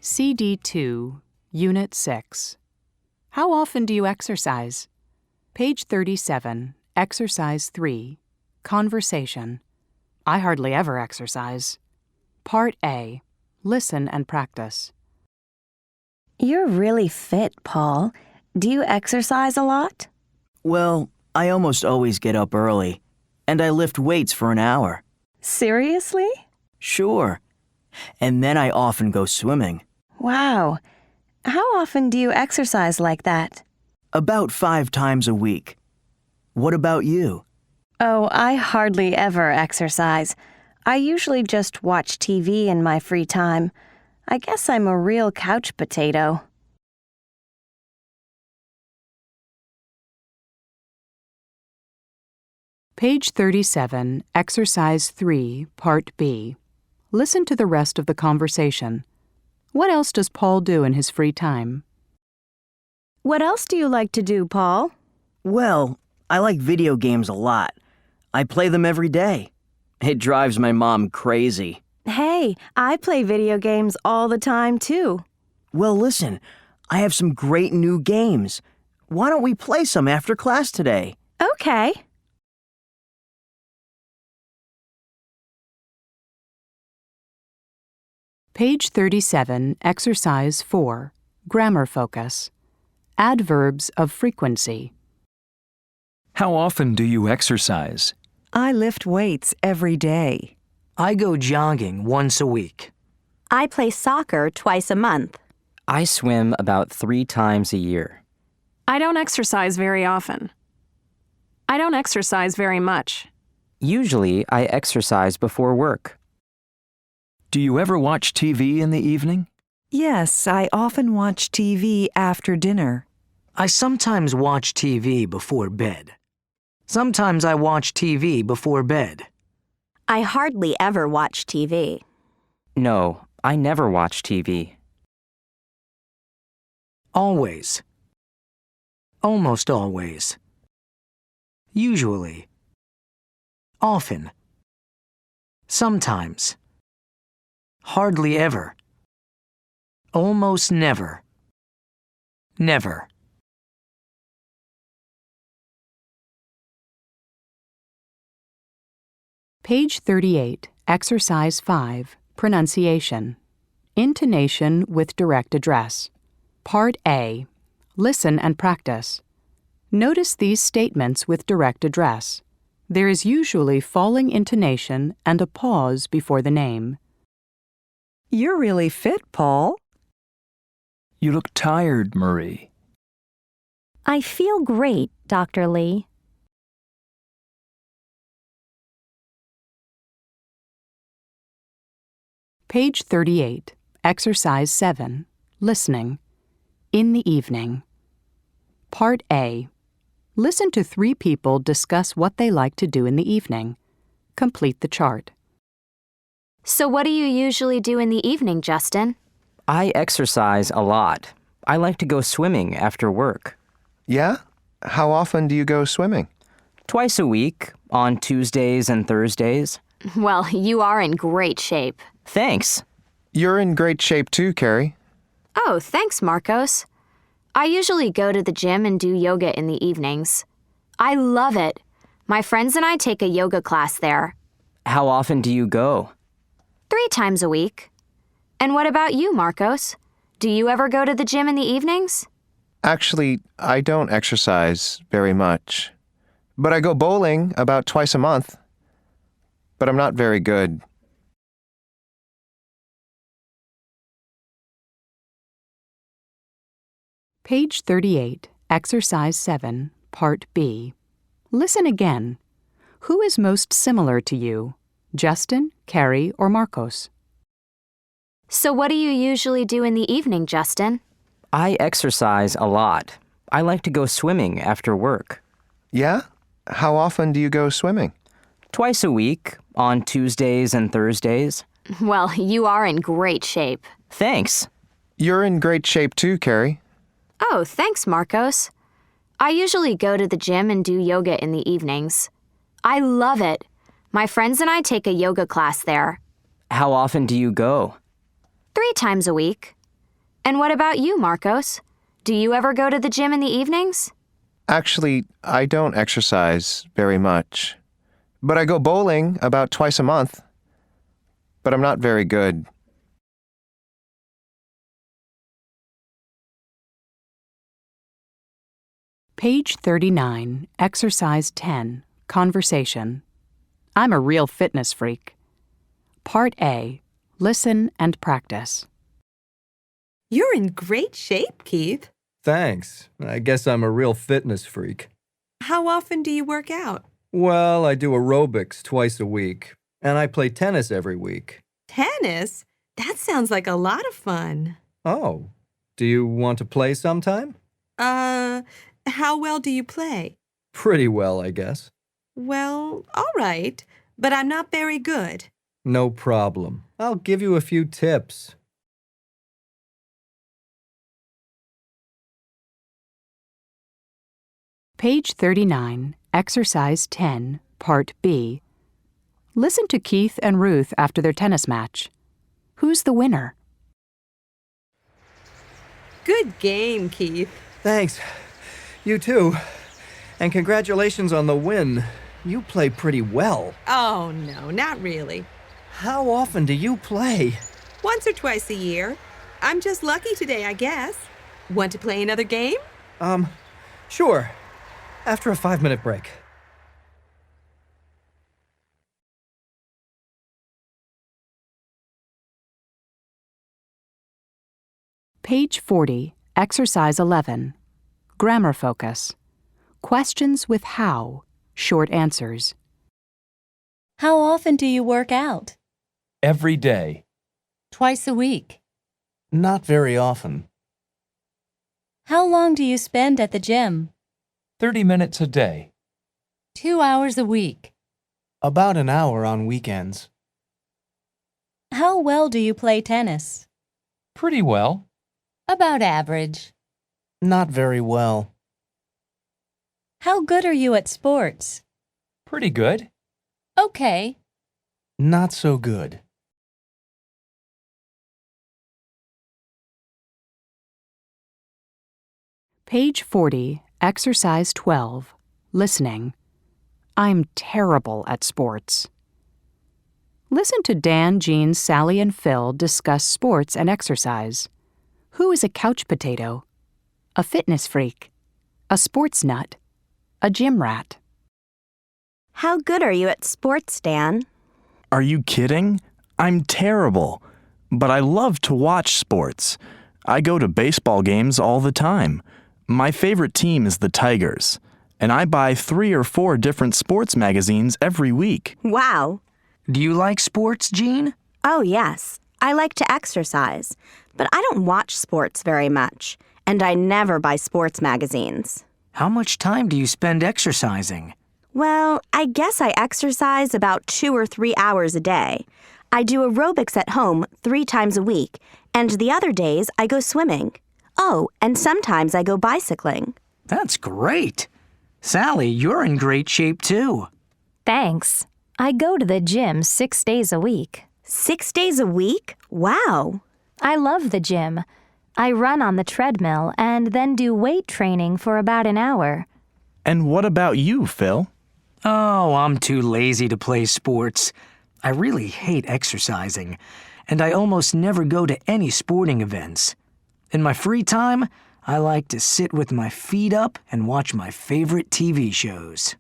CD2, Unit 6. How often do you exercise? Page 37, Exercise 3, Conversation. I hardly ever exercise. Part A, Listen and practice. You're really fit, Paul. Do you exercise a lot? Well, I almost always get up early, and I lift weights for an hour. Seriously? Sure. And then I often go swimming. Wow. How often do you exercise like that? About 5 times a week. What about you? Oh, I hardly ever exercise. I usually just watch TV in my free time. I guess I'm a real couch potato. Page 37, Exercise 3, Part B. Listen to the rest of the conversation. What else does Paul do in his free time? What else do you like to do, Paul? Well, I like video games a lot. I play them every day. It drives my mom crazy. Hey, I play video games all the time, too. Well, listen, I have some great new games. Why don't we play some after class today? Okay. Page 37, Exercise 4, Grammar Focus. Adverbs of frequency. How often do you exercise? I lift weights every day. I go jogging once a week. I play soccer twice a month. I swim about 3 times a year. I don't exercise very often. I don't exercise very much. Usually, I exercise before work. Do you ever watch TV in the evening? Yes, I often watch TV after dinner. I sometimes watch TV before bed. Sometimes I watch TV before bed. I hardly ever watch TV. No, I never watch TV. Always. Almost always. Usually. Often. Sometimes. Hardly ever. Almost never. Never. Page 38, Exercise 5, Pronunciation. Intonation with direct address. Part A, Listen and practice. Notice these statements with direct address. There is usually falling intonation and a pause before the name. You're really fit, Paul. You look tired, Marie. I feel great, Dr. Lee. Page 38, Exercise 7, Listening. In the evening. Part A. Listen to 3 people discuss what they like to do in the evening. Complete the chart. So what do you usually do in the evening, Justin? I exercise a lot. I like to go swimming after work. Yeah? How often do you go swimming? Twice a week, on Tuesdays and Thursdays. Well, you are in great shape. Thanks. You're in great shape too, Carrie. Oh, thanks, Marcos. I usually go to the gym and do yoga in the evenings. I love it. My friends and I take a yoga class there. How often do you go? 3 times a week. And what about you, Marcos? Do you ever go to the gym in the evenings? Actually, I don't exercise very much. But I go bowling about twice a month. But I'm not very good. Page 38, Exercise 7, Part B. Listen again. Who is most similar to you? Justin, Carrie, or Marcos? So what do you usually do in the evening, Justin? I exercise a lot. I like to go swimming after work. Yeah? How often do you go swimming? Twice a week, on Tuesdays and Thursdays. Well, you are in great shape. Thanks. You're in great shape too, Carrie. Oh, thanks, Marcos. I usually go to the gym and do yoga in the evenings. I love it. My friends and I take a yoga class there. How often do you go? 3 times a week. And what about you, Marcos? Do you ever go to the gym in the evenings? Actually, I don't exercise very much. But I go bowling about twice a month. But I'm not very good. Page 39, Exercise 10, Conversation. I'm a real fitness freak. Part A, Listen and Practice. You're in great shape, Keith. Thanks. I guess I'm a real fitness freak. How often do you work out? Well, I do aerobics twice a week, and I play tennis every week. Tennis? That sounds like a lot of fun. Oh, do you want to play sometime? How well do you play? Pretty well, I guess. Well, all right, but I'm not very good. No problem. I'll give you a few tips. Page 39, Exercise 10, Part B. Listen to Keith and Ruth after their tennis match. Who's the winner? Good game, Keith. Thanks. You too. And congratulations on the win. You play pretty well. Oh, no, not really. How often do you play? Once or twice a year. I'm just lucky today, I guess. Want to play another game? Sure. After a 5-minute break. Page 40, Exercise 11. Grammar Focus. Questions with how, short answers. How often do you work out? Every day. Twice a week. Not very often. How long do you spend at the gym? 30 minutes a day. 2 hours a week. About an hour on weekends. How well do you play tennis? Pretty well. About average. Not very well. How good are you at sports? Pretty good. Okay. Not so good. Page 40, Exercise 12. Listening. I'm terrible at sports. Listen to Dan, Jean, Sally, and Phil discuss sports and exercise. Who is a couch potato? A fitness freak? A sports nut? A gym rat? How good are you at sports, Dan? Are you kidding? I'm terrible. But I love to watch sports. I go to baseball games all the time. My favorite team is the Tigers, and I buy 3 or 4 different sports magazines every week. Wow. Do you like sports, Jean? Oh, yes. I like to exercise, but I don't watch sports very much, and I never buy sports magazines. How much time do you spend exercising? Well, I guess I exercise about 2 or 3 hours a day. I do aerobics at home 3 times a week, and the other days I go swimming. Oh, and sometimes I go bicycling. That's great. Sally, you're in great shape too. Thanks. I go to the gym 6 days a week. 6 days a week? Wow. I love the gym. I run on the treadmill and then do weight training for about an hour. And what about you, Phil? Oh, I'm too lazy to play sports. I really hate exercising, and I almost never go to any sporting events. In my free time, I like to sit with my feet up and watch my favorite TV shows.